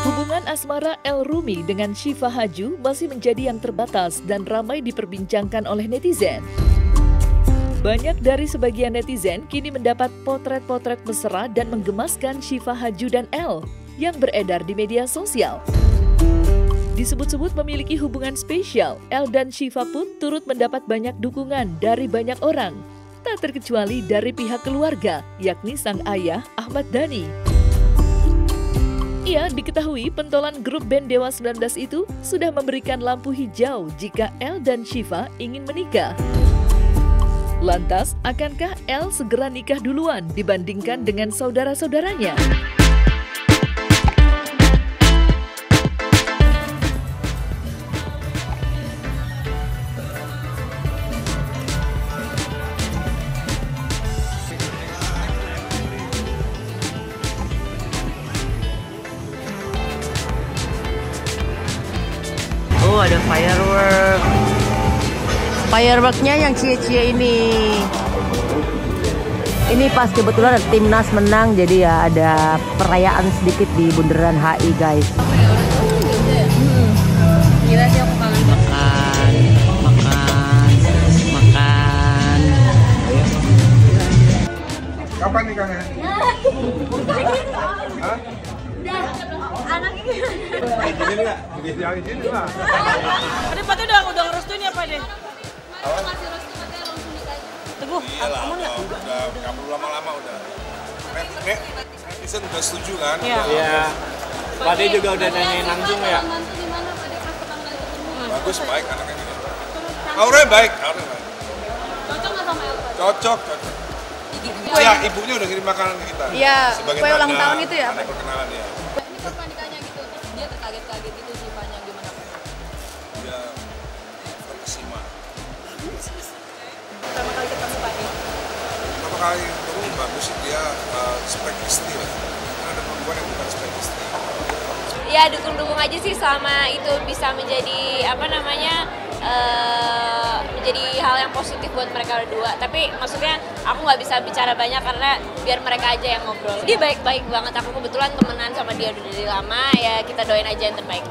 Hubungan asmara El Rumi dengan Syifa Haju masih menjadi yang terbatas dan ramai diperbincangkan oleh netizen. Banyak dari sebagian netizen kini mendapat potret-potret mesra dan menggemaskan Syifa Haju dan El yang beredar di media sosial. Disebut-sebut memiliki hubungan spesial, El dan Syifa pun turut mendapat banyak dukungan dari banyak orang, tak terkecuali dari pihak keluarga, yakni sang ayah Ahmad Dhani. Ia diketahui pentolan grup band Dewa 19 itu sudah memberikan lampu hijau jika El dan Syifa ingin menikah. Lantas, akankah El segera nikah duluan dibandingkan dengan saudara-saudaranya? Oh, ada firework. Fireworknya yang cie-cie ini. Ini pas kebetulan timnas menang, jadi ya ada perayaan sedikit di Bundaran HI, guys. Gila sih aku kangen. Makan. Kapan nikahnya? Hah? Anak ini. Ini enggak? Yang ini lah. Ada Pak udah ngerestuin ya Pak deh. Masih restu katanya langsung nikah. Teguh, kamu enggak? Udah enggak perlu lama-lama udah. Netizen udah setuju kan? Iya. Pak De juga udah nanyain langsung ya. Mantu gimana Pak De pas pertama kali ketemu? Bagus, baik anaknya gitu. Auranya baik. Cocok nggak sama El? Cocok. Ya, ibunya udah kirim makanan ke kita. Iya, sebagai kue ulang tanda tahun itu ya, tanda perkenalan ya. Ini pas pernikahannya gitu, terus dia terkaget-kaget gitu Syifanya gimana Pak? Dia terkesima. Pertama kali ketemu Pak De. Pertama kali ketemu bagus sih dia spek istri lah. Karena ada perempuan yang bukan spek istri. Ya dukung-dukung aja sih selama itu bisa menjadi menjadi hal yang positif buat mereka berdua. Tapi maksudnya aku nggak bisa bicara banyak karena biar mereka aja yang ngobrol. Dia baik-baik banget, aku kebetulan temenan sama dia udah dari lama, ya kita doain aja yang terbaik.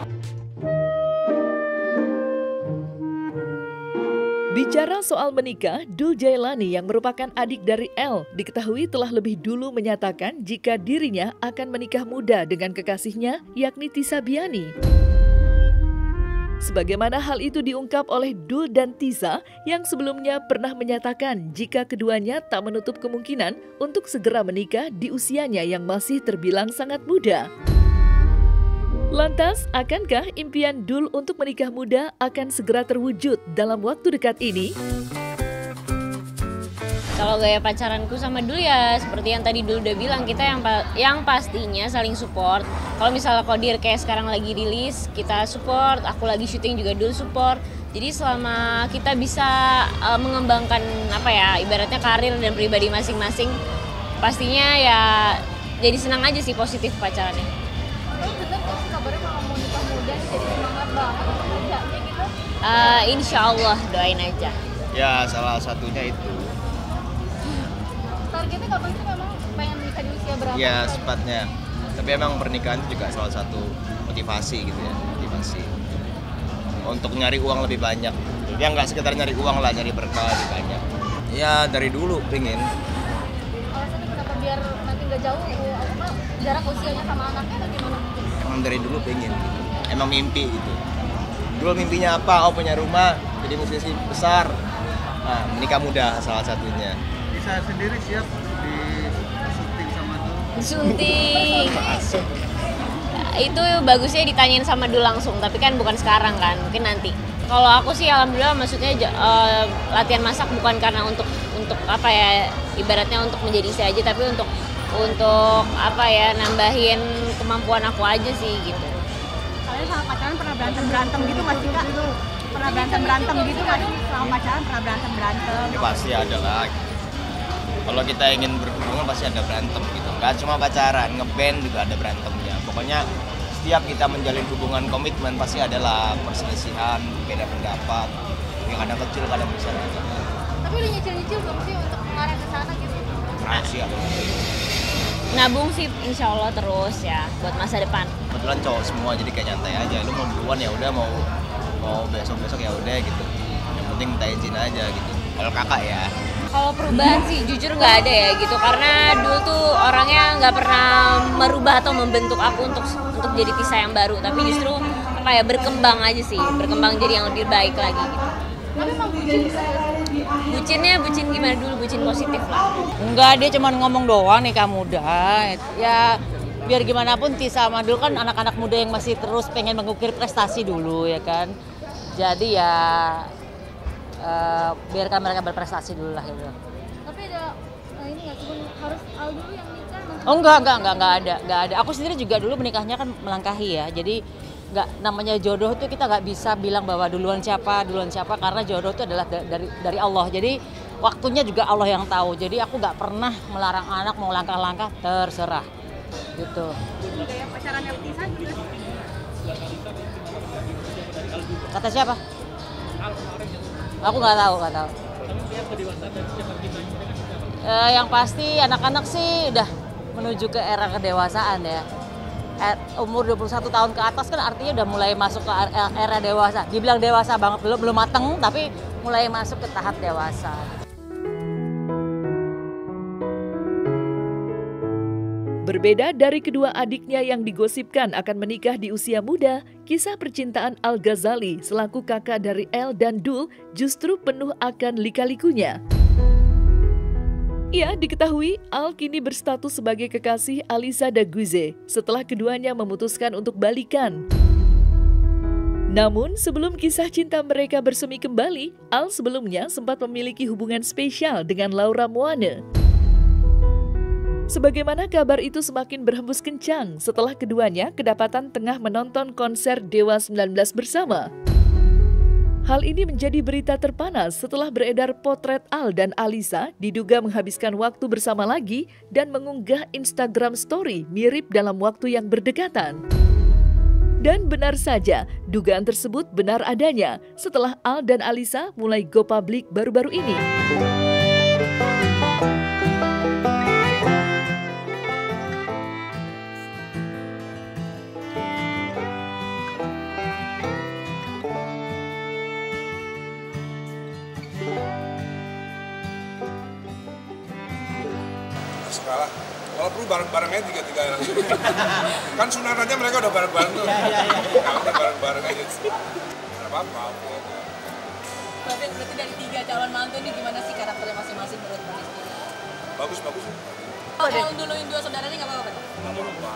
Bicara soal menikah, Dul Jailani yang merupakan adik dari El diketahui telah lebih dulu menyatakan jika dirinya akan menikah muda dengan kekasihnya yakni Tisa Biani. Sebagaimana hal itu diungkap oleh Dul dan Tisa yang sebelumnya pernah menyatakan jika keduanya tak menutup kemungkinan untuk segera menikah di usianya yang masih terbilang sangat muda. Lantas, akankah impian Dul untuk menikah muda akan segera terwujud dalam waktu dekat ini? Kalau gaya pacaranku sama Dul ya seperti yang tadi Dul udah bilang, kita yang pastinya saling support. Kalau misalnya Qadir kayak sekarang lagi rilis, kita support, aku lagi syuting juga Dul support. Jadi selama kita bisa mengembangkan ibaratnya karir dan pribadi masing-masing, pastinya ya jadi senang aja sih positif pacarannya. Oh bener kok kabarnya kalau mau nikah muda jadi semangat banget untuk kerjanya gitu? Insya Allah doain aja. Ya salah satunya itu. Targetnya kapan sih memang pengen nikah di usia berapa? Ya sepatnya. Tapi emang pernikahan juga salah satu motivasi gitu ya, motivasi untuk nyari uang lebih banyak. Ya nggak sekedar nyari uang lah, nyari berkah lebih banyak. Ya dari dulu pengen. Alasannya kenapa biar nanti nggak jauh jarak usianya sama anaknya atau gimana? Emang dari dulu pengen. Emang mimpi gitu. Dulu mimpinya apa? Oh punya rumah, jadi musisi besar. Nah menikah muda salah satunya. Bisa sendiri siap di syuting sama Dul? Sunting. Itu bagusnya ditanyain sama Dul langsung, tapi kan bukan sekarang kan, mungkin nanti. Kalau aku sih alhamdulillah maksudnya latihan masak bukan karena untuk ibaratnya untuk menjadi istri aja, tapi untuk nambahin kemampuan aku aja sih gitu. Kalian sama pacaran pernah berantem gitu masih nggak? Pernah berantem gitu kan? Sama pacaran pernah berantem? Ya pasti ada lah. Kalau kita ingin berhubungan pasti ada berantem gitu. Gak cuma pacaran, ngeband juga ada berantemnya. Pokoknya setiap kita menjalin hubungan komitmen pasti adalah perselisihan, beda pendapat. Yang kadang kecil, kadang besar. Tapi udah kecil belum sih untuk mengarah ke sana gitu? Rahasia. Nabung sih insya Allah terus ya buat masa depan. Kebetulan cowok semua jadi kayak nyantai aja. Lu mau duluan ya udah, mau besok ya udah gitu. Yang penting minta izin aja gitu. Kalau kakak ya. Kalau perubahan sih jujur nggak ada ya gitu, karena dulu tuh orangnya nggak pernah merubah atau membentuk aku untuk jadi Tisa yang baru, tapi justru kayak berkembang aja sih, berkembang jadi yang lebih baik lagi gitu. Tapi emang bucin Bucin gimana dulu, bucin positif lah. Enggak, dia cuma ngomong doang nikah muda. Ya biar gimana pun Tisa sama Dul kan anak-anak muda yang masih terus pengen mengukir prestasi dulu ya kan. Jadi ya biarkan mereka berprestasi dulu lah gitu. Tapi ada ini nggak cuma harus Al dulu yang nikah? Oh enggak ada. Aku sendiri juga dulu menikahnya kan melangkahi ya. Jadi nggak, namanya jodoh tuh kita nggak bisa bilang bahwa duluan siapa karena jodoh itu adalah dari Allah. Jadi waktunya juga Allah yang tahu. Jadi aku nggak pernah melarang anak mau langkah-langkah, terserah gitu. Kayak pacarannya Tisa juga. Kata siapa? Aku nggak tahu. Yang pasti anak-anak sih udah menuju ke era kedewasaan ya. Umur 21 tahun ke atas kan artinya udah mulai masuk ke era dewasa. Dibilang dewasa banget belum mateng, tapi mulai masuk ke tahap dewasa. Berbeda dari kedua adiknya yang digosipkan akan menikah di usia muda, kisah percintaan Al-Ghazali selaku kakak dari El dan Dul justru penuh akan lika-likunya. Ia diketahui Al kini berstatus sebagai kekasih Alisa Daguize setelah keduanya memutuskan untuk balikan. Namun sebelum kisah cinta mereka bersemi kembali, Al sebelumnya sempat memiliki hubungan spesial dengan Laura Moane. Sebagaimana kabar itu semakin berhembus kencang setelah keduanya kedapatan tengah menonton konser Dewa 19 bersama. Hal ini menjadi berita terpanas setelah beredar potret Al dan Alisa diduga menghabiskan waktu bersama lagi dan mengunggah Instagram story mirip dalam waktu yang berdekatan. Dan benar saja, dugaan tersebut benar adanya setelah Al dan Alisa mulai go public baru-baru ini. Sekarang kalau perlu bareng-bareng aja tiga langsung. Kan sunatannya mereka udah bareng-bareng tuh. Kalau udah bareng-bareng aja. Nggak apa-apa. Tapi berarti dari 3 calon mantu ini gimana sih karakternya masing-masing menurut Mbak Rizky? Bagus. Kalau duluin 2 saudara ini nggak apa-apa? Nggak apa-apa.